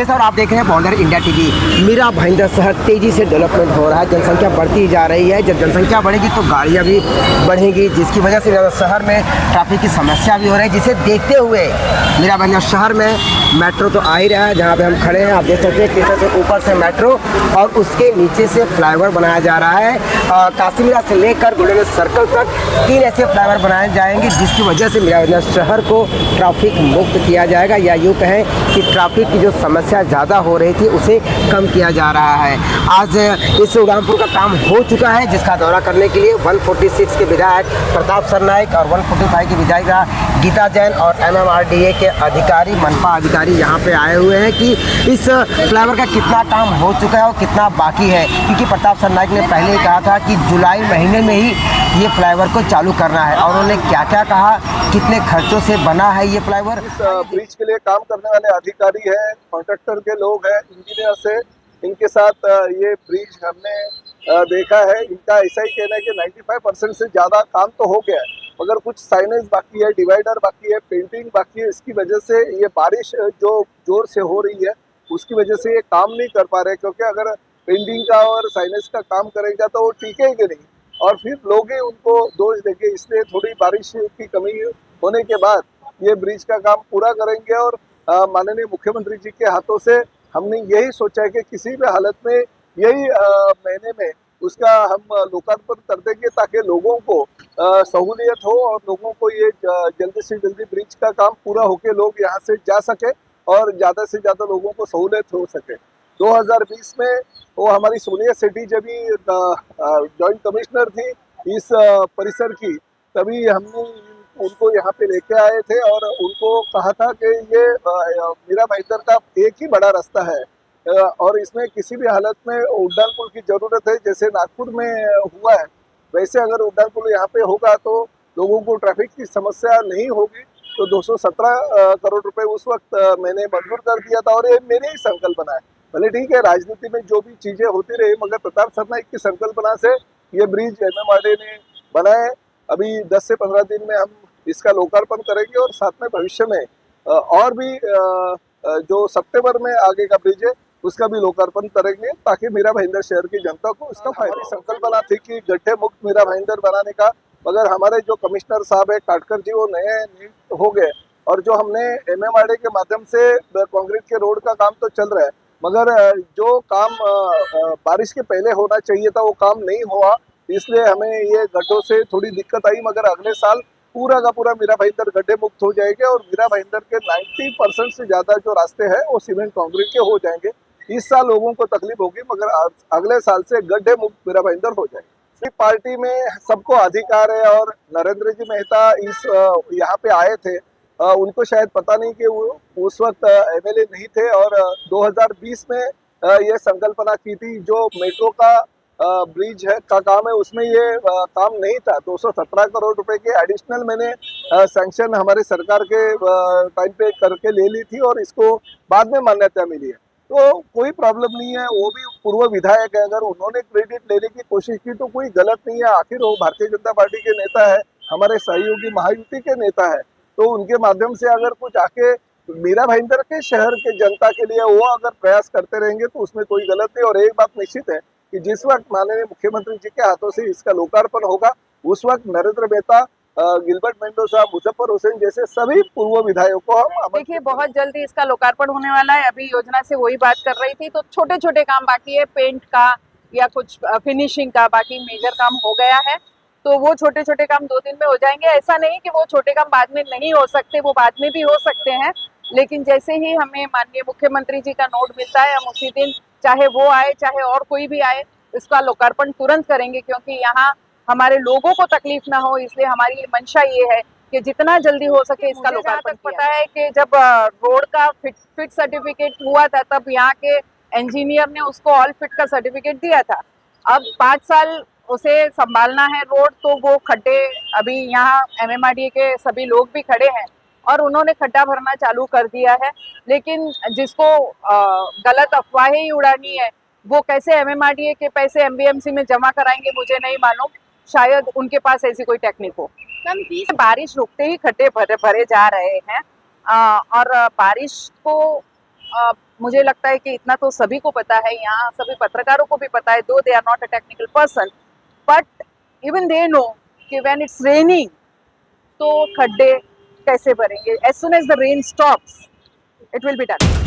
राजेश और आप देख रहे हैं बॉन्डर इंडिया टीवी। मीरा भाईंदर शहर तेजी से डेवलपमेंट हो रहा है, जनसंख्या बढ़ती जा रही है। जब जनसंख्या बढ़ेगी तो गाड़ियां भी बढ़ेंगी, जिसकी वजह से शहर में ट्रैफिक की समस्या भी हो रही है। जिसे देखते हुए मीरा भाईंदर शहर में मेट्रो तो आ ही रहा है। जहाँ पे हम खड़े हैं आप देख सकते हैं किस से ऊपर से मेट्रो और उसके नीचे से फ्लाईओवर बनाया जा रहा है। काशीमीरा से लेकर गोल्डन सर्कल तक 3 ऐसे फ्लाईओवर बनाए जाएंगे, जिसकी वजह से मीरा भाईंदर शहर को ट्रैफिक मुक्त किया जाएगा, या यूँ कहें कि ट्रैफिक की जो समस्या ज़्यादा हो रही थी उसे कम किया जा रहा है। आज इस उड़ानपुर का काम हो चुका है, जिसका दौरा करने के लिए 146 के विधायक प्रताप सरनाइक और 145 की विधायिका गीता जैन और MMRDA के अधिकारी, मनपा अधिकारी यहाँ पे आए हुए हैं कि इस फ्लाईओवर का कितना काम हो चुका है और कितना बाकी है। क्योंकि प्रताप सरनाइक ने पहले ही कहा था कि जुलाई महीने में ही ये फ्लाईओवर को चालू करना है, और उन्होंने क्या क्या कहा, कितने खर्चों से बना है ये फ्लाईओवर। इस ब्रिज के लिए काम करने वाले अधिकारी हैं, कॉन्ट्रैक्टर के लोग हैं, इंजीनियर्स हैं, इनके साथ ये ब्रिज हमने देखा है। इनका ऐसा ही कहना है कि 95% से ज़्यादा काम तो हो गया है, मगर कुछ साइनेज बाकी है, डिवाइडर बाकी है, पेंटिंग बाकी है। इसकी वजह से ये बारिश जो जोर से हो रही है उसकी वजह से ये काम नहीं कर पा रहे, क्योंकि अगर पेंटिंग का और साइनेज का काम करेगा तो वो टिकेंगे नहीं और फिर लोग ही उनको दोष देंगे। इसलिए थोड़ी बारिश की कमी होने के बाद ये ब्रिज का काम पूरा करेंगे। और माननीय मुख्यमंत्री जी के हाथों से हमने यही सोचा है कि किसी भी हालत में यही महीने में उसका हम लोकार्पण कर देंगे, ताकि लोगों को सहूलियत हो और लोगों को ये जल्दी से जल्दी ब्रिज का काम पूरा होके लोग यहाँ से जा सके और ज़्यादा से ज़्यादा लोगों को सहूलियत हो सके। 2020 में वो हमारी सोनिया सेठी जब भी जॉइंट कमिश्नर थी इस परिसर की, तभी हमने उनको यहाँ पे लेके आए थे और उनको कहा था कि ये मीरा भाईंदर का एक ही बड़ा रास्ता है और इसमें किसी भी हालत में उड्डान पुल की जरूरत है। जैसे नागपुर में हुआ है वैसे अगर उड्डान पुल यहाँ पे होगा तो लोगों को ट्रैफिक की समस्या नहीं होगी। तो 217 करोड़ रुपए उस वक्त मैंने मंजूर कर दिया था और ये मेरे ही संकल्पना है। भले ठीक है राजनीति में जो भी चीजें होती रही, मगर प्रताप सरनाइक की संकल्पना से ये ब्रिज MMRDA ने बनाए। अभी 10 से 15 दिन में हम इसका लोकार्पण करेंगे और साथ में भविष्य में और भी जो सितंबर में आगे का ब्रिज है उसका भी लोकार्पण करेंगे, ताकि मीरा भाईंदर शहर की जनता को उसका फायदा। संकल्पना थी कि गड्ढे मुक्त मीरा भाईंदर बनाने का, मगर हमारे जो कमिश्नर साहब है काटकर जी वो नए नियुक्त हो गए और जो हमने MMRDA के माध्यम से कंक्रीट के रोड का काम तो चल रहा है, मगर जो काम बारिश के पहले होना चाहिए था वो काम नहीं हुआ। इसलिए हमें ये गड्ढों से थोड़ी दिक्कत आई, मगर अगले साल पूरा का पूरा मीरा भाईंदर गड्ढे मुक्त हो जाएंगे और मीरा भाईंदर के 90% से ज़्यादा जो रास्ते हैं वो सीमेंट कंक्रीट के हो जाएंगे। इस साल लोगों को तकलीफ होगी, मगर अगले साल से गड्ढे मुक्त मीरा भाईंदर हो जाएंगे। पार्टी में सबको अधिकार है और नरेंद्र जी मेहता इस यहाँ पे आए थे, उनको शायद पता नहीं कि वो उस वक्त MLA नहीं थे और 2020 में ये संकल्पना की थी जो मेट्रो का ब्रिज है का काम है उसमें ये काम नहीं था। 217 करोड़ रुपए के एडिशनल मैंने सैंक्शन हमारे सरकार के टाइम पे करके ले ली थी और इसको बाद में मान्यता मिली है, तो कोई प्रॉब्लम नहीं है। वो भी पूर्व विधायक है, अगर उन्होंने क्रेडिट लेने की कोशिश की तो कोई गलत नहीं है। आखिर वो भारतीय जनता पार्टी के नेता है, हमारे सहयोगी महायुति के नेता है, तो उनके माध्यम से अगर कुछ आके मीरा भाईंदर के शहर के जनता के लिए वो अगर प्रयास करते रहेंगे तो उसमें कोई गलत नहीं। और एक बात निश्चित है कि जिस वक्त माननीय मुख्यमंत्री जी के हाथों से इसका लोकार्पण होगा उस वक्त नरेंद्र मेहता, गिलबर्ट मेंडोजा, मुजफ्फर हुसैन जैसे सभी पूर्व विधायकों को हम देखिए बहुत जल्दी इसका लोकार्पण होने वाला है। अभी योजना से वही बात कर रही थी, तो छोटे छोटे काम बाकी है, पेंट का या कुछ फिनिशिंग का, बाकी मेजर काम हो गया है। तो वो छोटे छोटे काम 2 दिन में हो जाएंगे। ऐसा नहीं कि वो छोटे काम बाद में नहीं हो सकते, वो बाद में भी हो सकते हैं, लेकिन जैसे ही हमें माननीय मुख्यमंत्री जी का नोट मिलता है हम उसी दिन, चाहे वो आए चाहे और कोई भी आए, इसका लोकार्पण तुरंत करेंगे। क्योंकि यहाँ हमारे लोगों को तकलीफ ना हो, इसलिए हमारी मंशा ये है कि जितना जल्दी हो सके इसका लोकार्पण। पता है कि जब रोड का फिट सर्टिफिकेट हुआ था तब यहाँ के इंजीनियर ने उसको ऑल फिट का सर्टिफिकेट दिया था। अब 5 साल उसे संभालना है रोड, तो वो खड्डे अभी यहाँ MMRDA के सभी लोग भी खड़े हैं और उन्होंने खड्डा भरना चालू कर दिया है। लेकिन जिसको गलत अफवाहें ही उड़ानी है वो कैसे MMRDA के पैसे MBMC में जमा कराएंगे मुझे नहीं मालूम, शायद उनके पास ऐसी कोई टेक्निक हो। बारिश रुकते ही खड्डे भरे जा रहे हैं और बारिश को मुझे लगता है कि इतना तो सभी को पता है, यहाँ सभी पत्रकारों को भी पता है, though they are not a technical person, but even they know कि व्हेन इट्स रेनिंग तो खड्डे कैसे भरेंगे. As soon as the rain stops it will be done.